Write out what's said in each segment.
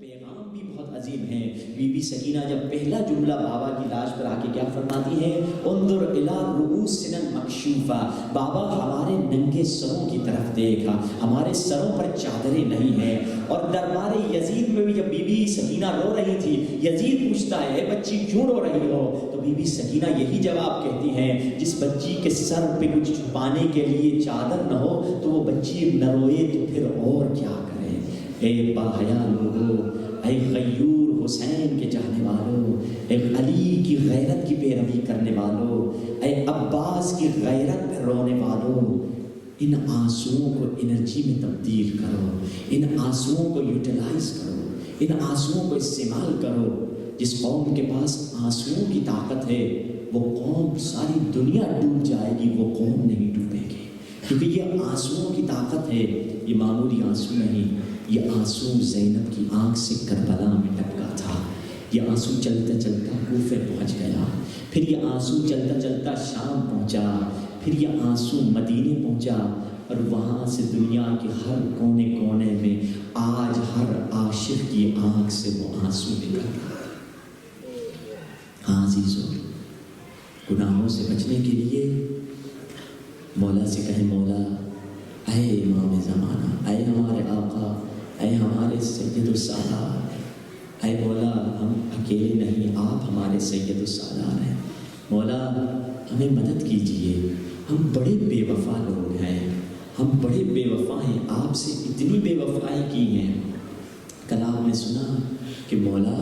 پیغام بھی بہت عظیم ہے۔ بی بی سکینہ جب پہلا جملہ بابا کی لاش پر آ کے کیا فرماتی ہے؟ انظر الی رؤوسنا المکشوفہ، بابا ہمارے ننگے سروں کی طرف دیکھا، ہمارے سروں پر چادریں نہیں ہیں۔ اور دربار یزید میں بھی جب بی بی سکینہ رو رہی تھی، یزید پوچھتا ہے بچی کیوں رو رہی ہو؟ تو بی بی سکینہ یہی جواب کہتی ہیں، جس بچی کے سر پہ کچھ چھپانے کے لیے چادر نہ ہو تو وہ بچی نہ روئے تو پھر اور کیا کرے۔ اے باحیا لوگو، اے غیور حسین کے چاہنے والوں، اے علی کی غیرت کی پیروی کرنے والوں، اے عباس کی غیرت پہ رونے والوں، ان آنسوؤں کو انرجی میں تبدیل کرو، ان آنسوؤں کو یوٹیلائز کرو، ان آنسوؤں کو استعمال کرو۔ جس قوم کے پاس آنسوؤں کی طاقت ہے وہ قوم ساری دنیا ڈوب جائے گی، وہ قوم نہیں ڈوبے گی، کیونکہ یہ آنسوؤں کی طاقت ہے۔ یہ معمولی آنسو نہیں، یہ آنسو زینب کی آنکھ سے کربلا میں ٹپکا تھا۔ یہ آنسو چلتا چلتا کوفے پہنچ گیا، پھر یہ آنسو چلتا چلتا شام پہنچا، پھر یہ آنسو مدینے پہنچا، اور وہاں سے دنیا کے ہر کونے کونے میں آج ہر عاشق کی آنکھ سے وہ آنسو نکل رہا ہے۔ ہاں عزیزو، گناہوں سے بچنے کے لیے مولا سے کہیں، مولا اے امام زمانہ، اے ہمارے آقا، اے ہمارے سید السادات، اے مولا ہم اکیلے نہیں، آپ ہمارے سید السادات ہیں، مولا ہمیں مدد کیجئے، ہم بڑے بے وفا لوگ ہیں، ہم بڑے بے وفا ہیں، آپ سے اتنی بے وفائی کی ہیں۔ کل آپ نے سنا کہ مولا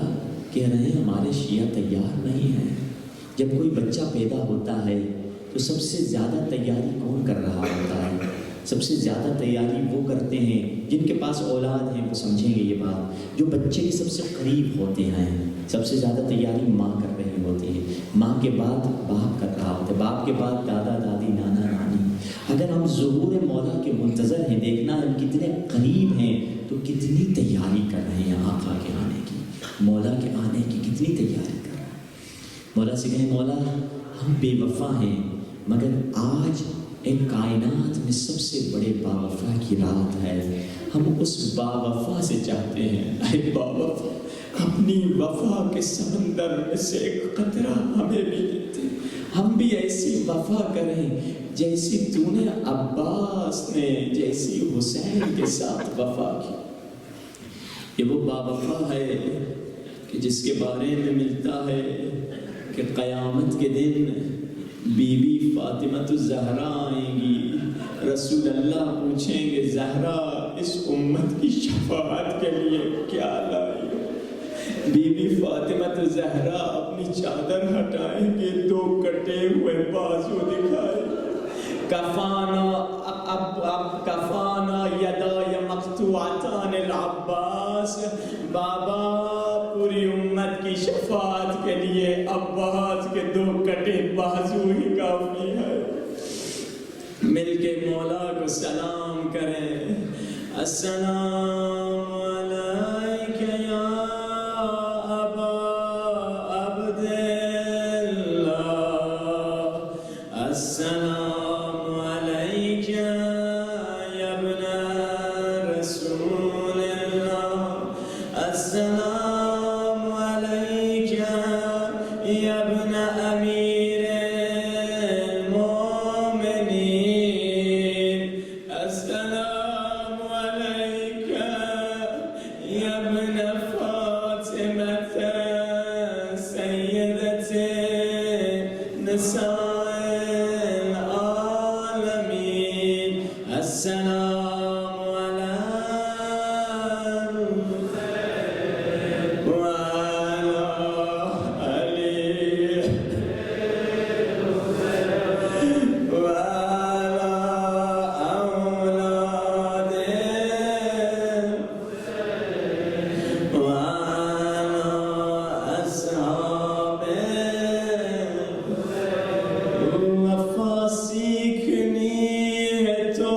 کہہ رہے ہیں ہمارے شیعہ تیار نہیں ہیں۔ جب کوئی بچہ پیدا ہوتا ہے تو سب سے زیادہ تیاری کون کر رہا ہوتا ہے؟ سب سے زیادہ تیاری وہ کرتے ہیں جن کے پاس اولاد ہیں، وہ سمجھیں گے یہ بات، جو بچے کے سب سے قریب ہوتے ہیں۔ سب سے زیادہ تیاری ماں کر رہی ہوتی ہے، ماں کے بعد باپ کر رہا ہوتا ہے، باپ کے بعد دادا دادی نانا نانی۔ اگر ہم ظہور مولا کے منتظر ہیں، دیکھنا ہم کتنے قریب ہیں تو کتنی تیاری کر رہے ہیں آقا کے آنے کی، مولا کے آنے کی کتنی تیاری کر رہے ہیں۔ مولا سے کہیں مولا ہم بے وفا ہیں، مگر آج ایک کائنات میں سب سے بڑے باوفا کی رات ہے، ہم اس باوفا سے چاہتے ہیں، اے باوفا اپنی وفا کے سمندر میں سے ایک قطرہ ہمیں بھی دیتے، ہم بھی ایسی وفا کریں جیسی تو نے عباس نے، جیسی حسین کے ساتھ وفا کی۔ یہ وہ باوفا ہے کہ جس کے بارے میں ملتا ہے کہ قیامت کے دن بی بی فاطمہ الزہرا آئیں گی، رسول اللہ پوچھیں گے زہرا اس امت کی شفاعت کے لیے کیا لائی ہو؟ بی بی فاطمہ الزہرا اپنی چادر ہٹائیں گے، دو کٹے ہوئے بازو دکھائے، کفانا یدای مقطوعتان العباس، بابا پوری امت کی شفاعت کے لیے عباس کے دو کٹے بازو ہی کافی ہے۔ مل کے مولا کو سلام کریں، السلام علیک یا ابا عبداللہ، السلام علیک یا ابن رسول اللہ، السلام علیک یا ابن امیر سیکھنی ہے تو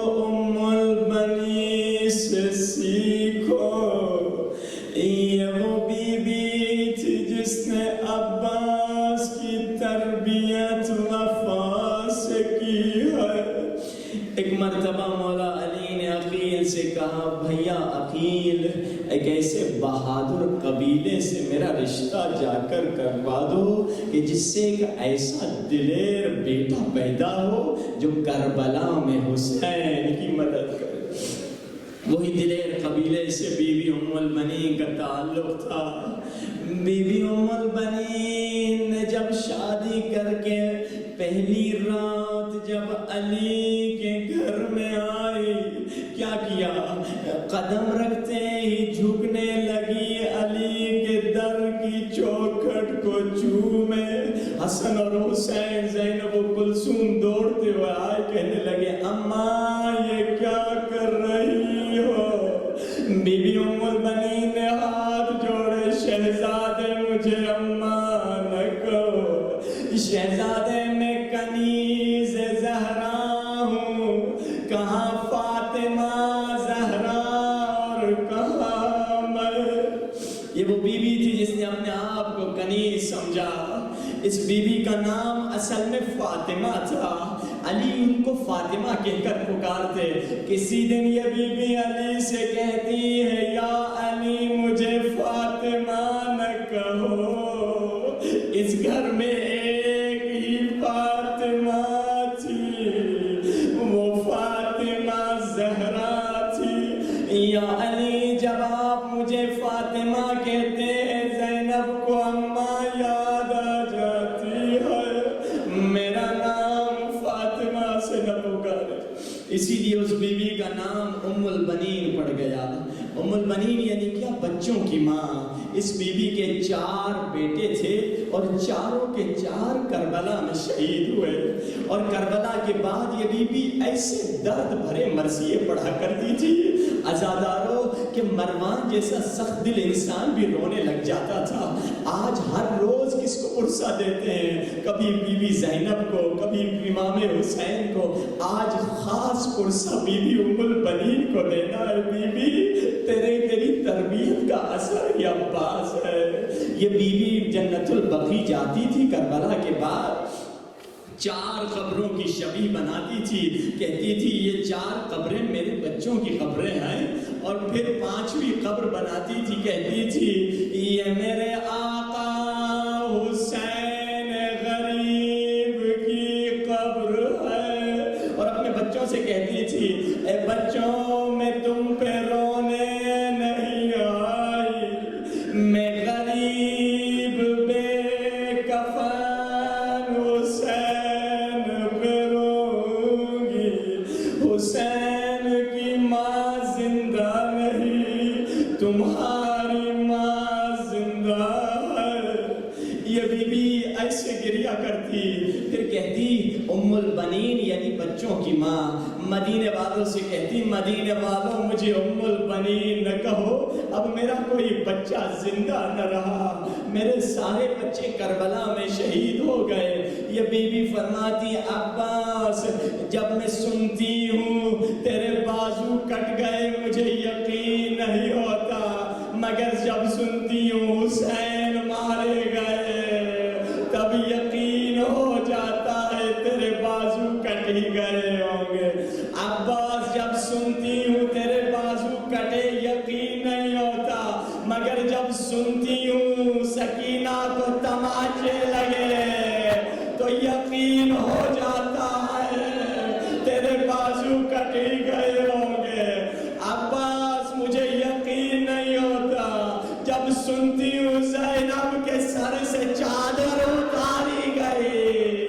مرتبہ مولا علی نے عقیل سے کہا بھیا عقیل ایک ایسے بہادر قبیلے سے میرا رشتہ جا کر کروا دو کہ جس سے ایک ایسا دلیر بیٹا پیدا ہو جو کربلا میں حسین کی مدد کرے۔ وہی دلیر قبیلے سے بی بی ام البنین کا تعلق تھا۔ بی بی ام البنین نے جب شادی کر کے پہلی رات جب علی کے گھر میں آئی، کیا کیا؟ قدم رکھتے ہی جھکنے لگی، علی کے در کی چوکھٹ کو چومے۔ حسن اور حسین، زینب و کلثوم دوڑتے ہوئے آئے، کہنے لگے اماں یہ کیا کر رہی ہو؟ بی بی ام البنین نے ہاتھ جوڑے، شہزادے مجھے اماں نہ کہو، شہزادے میں کنیز زہرا ہوں، کہاں فاطمہ زہرا اور کہاں میں۔ یہ وہ بی بی تھی جس نے اپنے آپ کو کنیز سمجھا۔ اس بی بی کا نام اصل میں فاطمہ تھا، علی ان کو فاطمہ کہہ کر پکارتے۔ کسی دن یہ بی بی علی سے کہتی ہے یا علی مجھے فاطمہ نہ کہو، اس گھر میں ایک ہی فاطمہ تھی، وہ فاطمہ زہرا تھی۔ یا علی جب آپ مجھے فاطمہ کہتے ہیں زینب کو اماں یاد آ جاتی ہے، میرا نام فاطمہ سے نہ پکارے۔ اسی لیے اس بی بی کا نام ام البنین پڑ گیا۔ ام البنین یعنی کیا؟ بچوں کی ماں۔ اس بی بی کے 4 بیٹے تھے اور چاروں کے 4 کربلا میں شہید ہوئے۔ اور کربلا کے بعد یہ بی بی ایسے درد بھرے مرثیے پڑھا کرتی تھی عزاداروں کہ مروان جیسا سخت دل انسان بھی رونے لگ جاتا تھا۔ آج ہر روز کس کو پرسہ دیتے ہیں، کبھی بی بی زینب کو، کبھی امام حسین کو، آج خاص پرسہ بی بی ام البنین کو دینا ہے۔ بی بی تیری تربیت کا اثر ہی عباس ہے۔ یہ بی بی جنت البقیع جاتی تھی کربلا کے بعد، 4 قبروں کی شبیہ بناتی تھی، کہتی تھی یہ 4 قبریں میرے بچوں کی قبریں ہیں، اور پھر 5ویں قبر بناتی تھی، کہتی تھی یہ میرے آقا حسین غریب کی قبر ہے، اور اپنے بچوں سے کہتی تھی اے بچوں میں تم پہ رونے نہیں آئی، میں غریب بے کفن حسین پہ روں گی، حسین کی ماں زندہ نہیں، تمہاری ماں زندہ ہے۔ یہ بی بی ایسے گریا کرتی، پھر کہتی ام البنین یعنی بچوں کی ماں، مدینے والوں سے کہتی مدینے والوں مجھے ام البنین نہ کہو، اب میرا کوئی بچہ زندہ نہ رہا، میرے سارے بچے کربلا میں شہید ہو گئے۔ یہ بی بی فرماتی عباس جب میں سنتی ہوں تیرے بازو کٹ گئے مجھے یقین نہیں ہوتا، مگر جب سنتی ہوں حسین مارے گئے تب یقین ہو جاتا ہے تیرے بازو کٹ ہی گئے ہوں گے۔ عباس جب سنتی ہوں تیرے بازو کٹے یقین نہیں ہوتا، مگر جب سنتی ہوں سکینہ کو تماچے لگے تو یقین ہو جاتا ہے تیرے بازو کٹ ہی گئے ہوں گے۔ عباس مجھے یقین نہیں ہوتا، جب سنتی ہوں زینب کے سر سے چادر اتاری گئی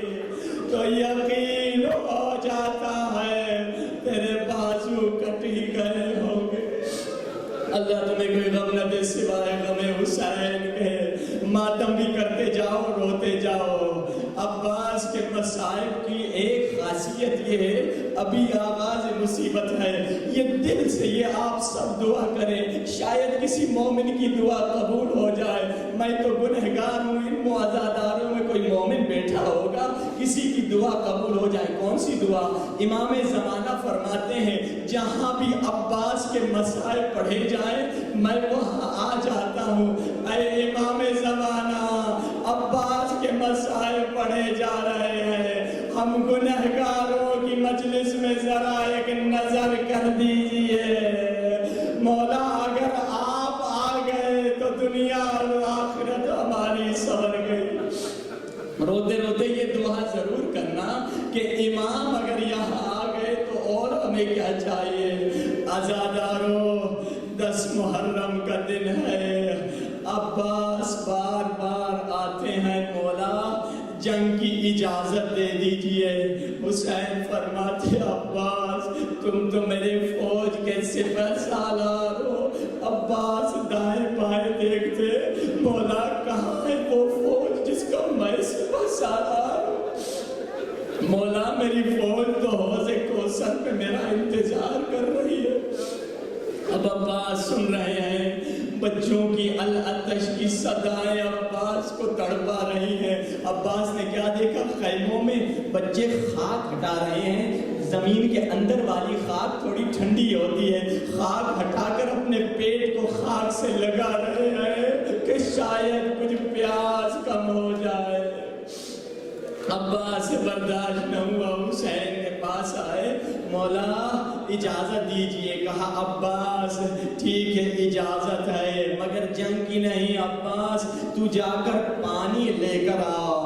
تو یقین ہو جاتا ہے تیرے بازو کٹ ہی گئے ہوں گے۔ اللہ تمہیں کوئی غم نہ دے سوائے غم حسین کے، ماتم بھی کرتے جاؤ روتے جاؤ۔ عباس کے مصائب کی ایک خاصیت یہ ہے، ابھی آغاز مصیبت ہے، یہ دل سے یہ آپ سب دعا کریں، شاید کسی مومن کی دعا قبول ہو جائے۔ میں تو گنہگار ہوں، ان معزاداروں میں کوئی مومن بیٹھا ہوگا کسی کی دعا قبول ہو جائے۔ کون سی دعا؟ امام زمانہ فرماتے ہیں جہاں بھی عباس کے مصائب پڑھے جائیں میں وہاں آ جاتا ہوں۔ اے امام زمانہ عباس کے مسائل پڑھے جا رہے ہیں، ہم گنہگاروں کی مجلس میں ذرا ایک نظر کر دیجئے مولا، اگر آپ آ گئے تو دنیا اور آخرت ہماری سنور گئی۔ روتے روتے یہ دعا ضرور کرنا کہ امام اگر یہاں آ گئے تو اور ہمیں کیا چاہیے۔ عزادارو 10 محرم کا دن ہے، عباس بار بار آتے ہیں، مولا جنگ کی اجازت دے دیجئے۔ حسین فرماتے عباس تم تو میرے فوج کے سپہ سالار ہو۔ عباس دائیں بائیں دیکھتے، مولا کہاں ہے وہ فوج جس کا میں سپہ سالار ہوں؟ مولا میری فوج تو حوض کوثر پہ میرا انتظار کر رہی ہے۔ اب عباس سن رہے ہیں بچوں کی العطش کی صدائیں عباس کو تڑپا رہی ہیں۔ عباس نے کیا دیکھا؟ خیموں میں بچے خاک ہٹا رہے ہیں، زمین کے اندر والی خاک تھوڑی ٹھنڈی ہوتی ہے، خاک ہٹا کر اپنے پیٹ کو خاک سے لگا رہے ہیں کہ شاید کچھ پیاس کم ہو جائے۔ عباس سے برداشت نہ ہوا، حسین کے پاس آئے، مولا اجازت دیجئے۔ کہا عباس ٹھیک ہے اجازت ہے مگر جنگ کی نہیں، عباس تو جا کر پانی لے کر آؤ۔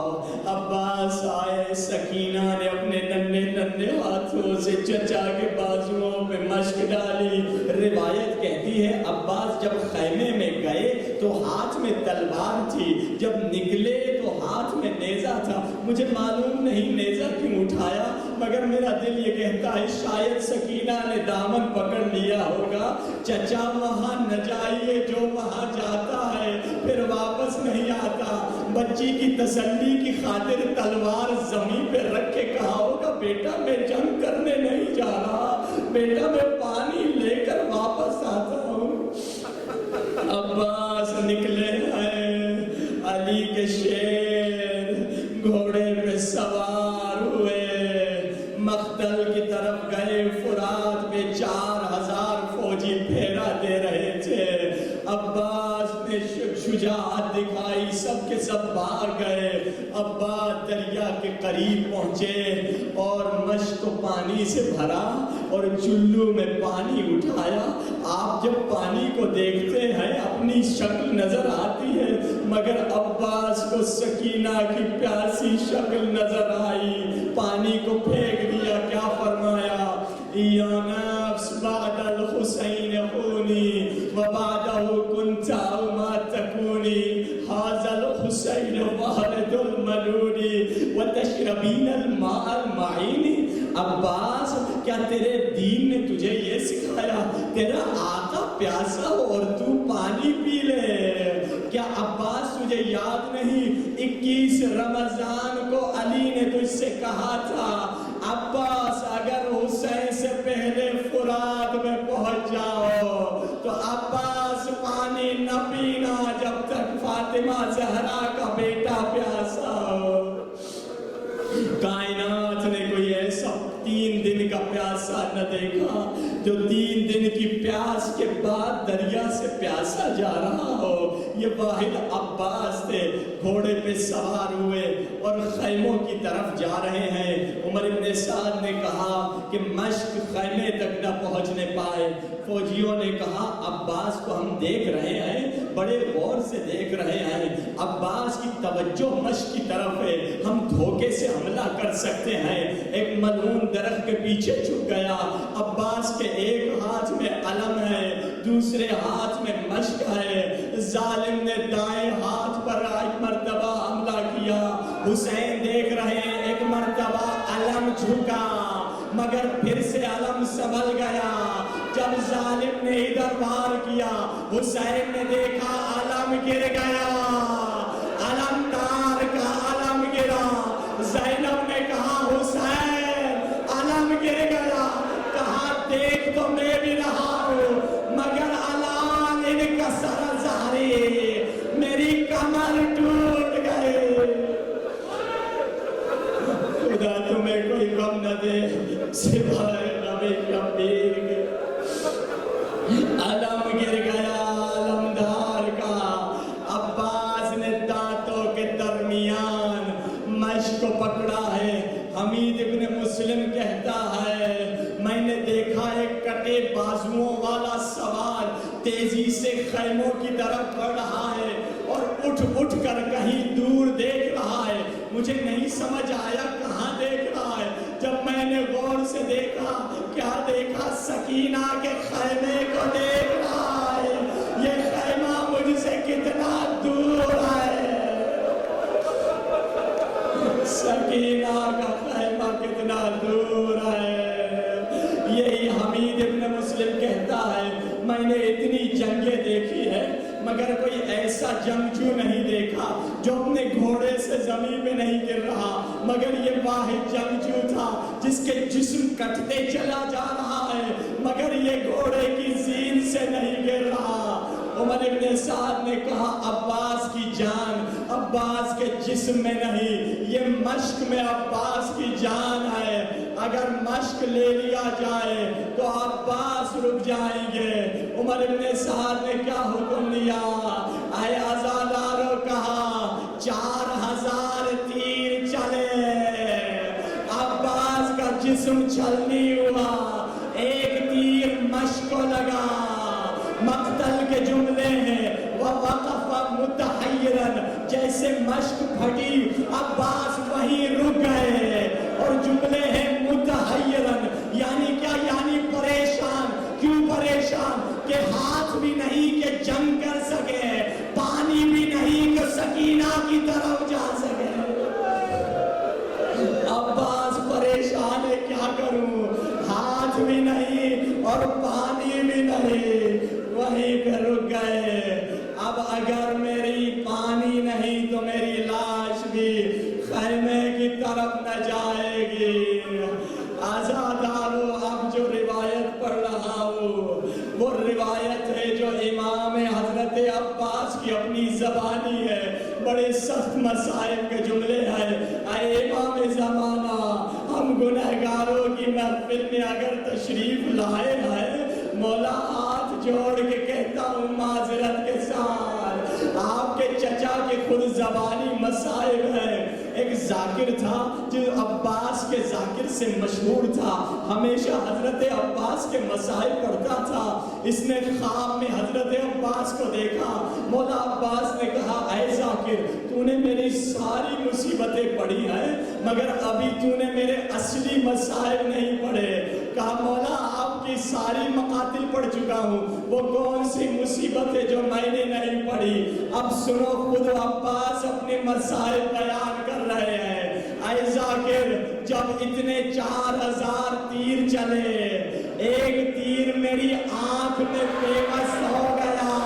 عباس آئے، سکینہ نے اپنے ننھے ننھے ہاتھوں سے چچا کے بازوؤں پہ مشک ڈالی۔ روایت کہتی ہے عباس جب خیمے میں گئے تو ہاتھ میں تلوار تھی، جب نکلے تو ہاتھ میں نیزہ تھا۔ مجھے معلوم نہیں نیزہ کیوں اٹھایا، مگر میرا دل یہ کہتا ہے شاید سکینہ نے دامن پکڑ لیا ہوگا۔ چچا وہاں نہ جائیے، جو وہاں جاتا ہے پھر واپس نہیں آتا۔ بچی کی تسلی کی خاطر تلوار زمین پہ رکھ کے کہا ہوگا بیٹا میں جنگ کرنے نہیں جا رہا، بیٹا میں پانی لے کر واپس آتا ہوں۔ عباس نکلے ہیں، علی کے شیر گھوڑے پہ سوار ہوئے، مقتل کی طرف گئے۔ فرات میں 4000 فوجی پھیرا دے رہے تھے۔ عباس نے شجاعت دکھائی، سب کے سب بھاگ گئے۔ عباس دریا کے قریب پہنچے اور مشک کو پانی سے بھرا اور چلو میں پانی اٹھایا۔ آپ جب پانی کو دیکھتے ہیں اپنی شکل نظر آتی ہے، مگر عباس کو سکینہ کی پیاسی شکل نظر آئی۔ پانی کو پھینک دیا، کیا فرمایا؟ یا نفس بعد الحسین خونی وبعدہ کنت او ما تکونی، ھذا الحسین والد الملونی وتشربین الماء المعین۔ عباس کیا تیرے دین نے تجھے یہ سکھایا تیرا آقا پیاسا ہو اور تو پانی پی لے؟ کیا عباس تجھے یاد نہیں 21 رمضان کو علی نے تجھ سے کہا تھا عباس اگر حسین سے پہلے فرات میں پہنچ جاؤ تو عباس پانی نہ پینا جب تک فاطمہ زہرا کا بیٹا پیاسا ہو۔ کائنات نے کوئی ایسا 3 دن کا پیاسا نہ دیکھا جو 3 دن کی پیاس کے بعد دریا سے پیاسا جا رہا ہو۔ یہ واحد عباس تھے، گھوڑے پہ سوار ہوئے اور خیموں کی طرف جا رہے ہیں۔ عمر بن سعد نے کہا کہ مشک خیمے تک نہ پہنچنے پائے۔ فوجیوں نے کہا عباس کو ہم دیکھ رہے ہیں، بڑے غور سے دیکھ رہے ہیں، عباس کی توجہ مشک کی طرف ہے، ہم دھوکے سے حملہ کر سکتے ہیں۔ ایک ملعون درخت کے پیچھے چھپ گیا۔ عباس کے ایک ہاتھ میں علم ہے، دوسرے ہاتھ میں مشک ہے۔ ظالم نے دائیں ہاتھ پر ایک مرتبہ حملہ کیا۔ حسین دیکھ رہے ہیں، ایک مرتبہ علم جھکا مگر پھر سے علم سنبھل گیا۔ جب ظالم نے ادھر وار کیا، حسین نے دیکھا علم گر گیا، علم دار کا علم گرا۔ زینب نے کہا حسین علم گر گیا، کہا دیکھ تو میں بھی رہا ہوں مگر علام ان کا سر زہری، میری کمر ٹوٹ گئی۔ خدا تمہیں کوئی غم نہ دے سوائے غم شبیر کے۔ علم گر گیا علمدار کا۔ عباس نے دانتوں کے درمیان مشک کو پکڑا ہے۔ حمید ابن مسلم کہتا ہے میں نے دیکھا دیکھا ایک کٹے بازوؤں والا سوار تیزی سے خیموں کی طرف بڑھ رہا ہے اور اٹھ کر کہیں دور دیکھ رہا ہے. مجھے نہیں سمجھ آیا کہاں دیکھ رہا ہے. جب میں نے غور سے دیکھا, کیا دیکھا, سکینہ کے خیمے کو دیکھ رہا ہے. یہ خیمہ مجھ سے کتنا دور ہے, سکینہ کا خیمہ کتنا دور ہے. یہی حمید ابن مسلم کہتا ہے, میں نے اتنی جنگیں دیکھی ہے مگر کوئی ایسا جنگجو نہیں دیکھا جو اپنے گھوڑے سے زمین پہ نہیں گر رہا, مگر یہ واحد جنگجو تھا جس کے جسم کٹتے چلا جا رہا ہے مگر یہ گھوڑے کی زین سے نہیں گر رہا. عمر ابن سعد نے کہا, عباس کی جان عباس کے جسم میں نہیں, یہ مشق میں عباس کی جان ہے. اگر مشق لے لیا جائے تو عباس رک جائیں گے. عمر ابن سعد نے کیا حکم دیا, اے عزادارو, کہا 4000 تیر چلے. عباس کا جسم چھلنی ہوا, ایک تیر مشق کو لگا. مقتل کے جملے ہیں, وَوَقَفَ مُتَحَيِّرًا, جیسے مشق پھٹی عباس وہیں رک گئے. اور جملے ہیں متحیرن, یعنی کیا, یعنی پریشان. کیوں پریشان؟ کہ ہاتھ بھی نہیں کہ جنگ کر سکے, پانی بھی نہیں کہ سکینہ کی طرف جا سکے. عباس پریشان ہے, کیا کروں, ہاتھ بھی نہیں اور پانی بھی نہیں, وہیں پہ رک گئے. اب اگر میری پانی نہیں تو میری لاش بھی خیمے کی طرف نہ جائے گی. عزادارو, اب جو روایت پڑھ رہا ہوں وہ روایت ہے جو امام حضرت عباس کی اپنی زبانی ہے. بڑے سخت مسائل کے جملے ہیں. اے امام زمانہ, ہم گنہگاروں کی محفل میں اگر تشریف لائے ہیں, مولا ہاتھ جوڑ کے کہتا ہوں معذرت کے ساتھ, آپ کے چچا کے خود زبانی مسائل ہیں. ایک ذاکر تھا جو عباس کے ذاکر سے مشہور تھا, ہمیشہ حضرت عباس کے مسائل پڑھتا تھا. اس نے خواب میں حضرت عباس کو دیکھا. مولا عباس نے کہا, اے ذاکر, تو نے میری ساری مصیبتیں پڑھی ہیں مگر ابھی تو نے میرے اصلی مسائل نہیں پڑھے. کہا, مولا آپ کی ساری مقاتل پڑھ چکا ہوں, وہ کون سی مصیبت ہے جو میں نے نہیں پڑھی. اب سنو, خود عباس اپنے مسائل بیان کر رہے ہیں. اے ذاکر, جب اتنے 4000 تیر چلے, ایک تیر میری آنکھ میں فیمس ہو گیا,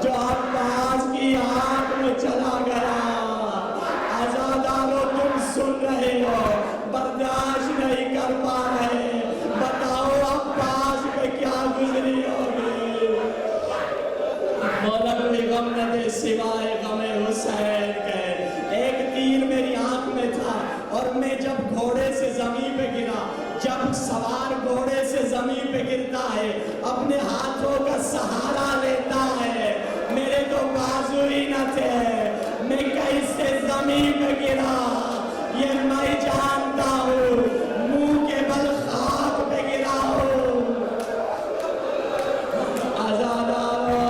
جو عباس کی آنکھ میں چلا گیا. عزادارو, تم سن رہے ہو, برداشت نہیں کر پا رہے, بتاؤ عباس پہ کیا گزری ہوگی. مولا کوئی غم نہ دے سوائے غم حسین کے. ایک تیر میری آنکھ میں تھا اور میں جب گھوڑے سے زمین پہ گرا, جب سوار گھوڑے سے زمین پہ گرتا ہے اپنے ہاتھوں کا سہارا لیتا ہے, میرے تو بازو ہی نہ تھے, میں کیسے زمین پہ گرا یہ میں جانتا ہوں, منہ کے بل خاک پہ گرا ہوں. عزادارو,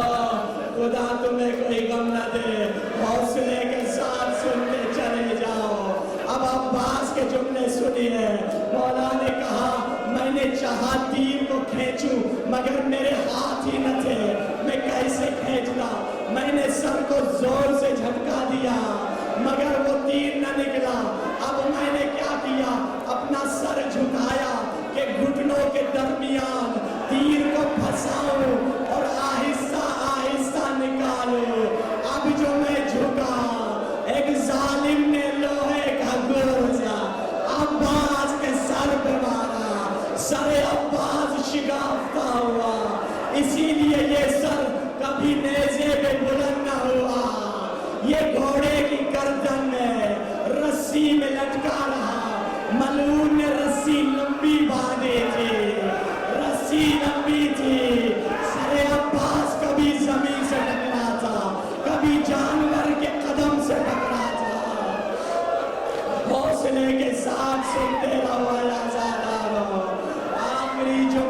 خدا تمہیں کوئی غم نہ دے, حوصلے کے ساتھ سنتے چلے جاؤ. اب عباس کے جملے سنیے. مولا نے کہا, میں نے چاہا تیر کو کھینچوں مگر میرے ہاتھ ہی نہ تھے, میں کیسے کھینچتا. میں نے سر کو زور سے جھٹکا دیا مگر وہ تیر نہ نکلا. اب میں نے کیا کیا, اپنا سر جھکایا کہ گھٹنوں کے درمیان تیر کو پھنساؤں اور آہستہ آہستہ نکالوں. اب جو میں جھکا, ایک ظالم نے لوہے کا گرزا عباس کے سر پہ مارا. سر عباس شگافتہ ہوا, اسی لیے یہ سر کبھی نیزے پہ بلند نہ ہوا. یہ گھوڑے کی گردن میں رسی میں لٹکا رہا. ملعون نے رسی لمبی باندھی تھی, رسی لمبی تھی. سر عباس کبھی زمین سے ٹکرا تھا, کبھی جانور کے قدم سے ٹکرا تھا. حوصلے کے ساتھ سنتے رہو عزادارو. آخری جو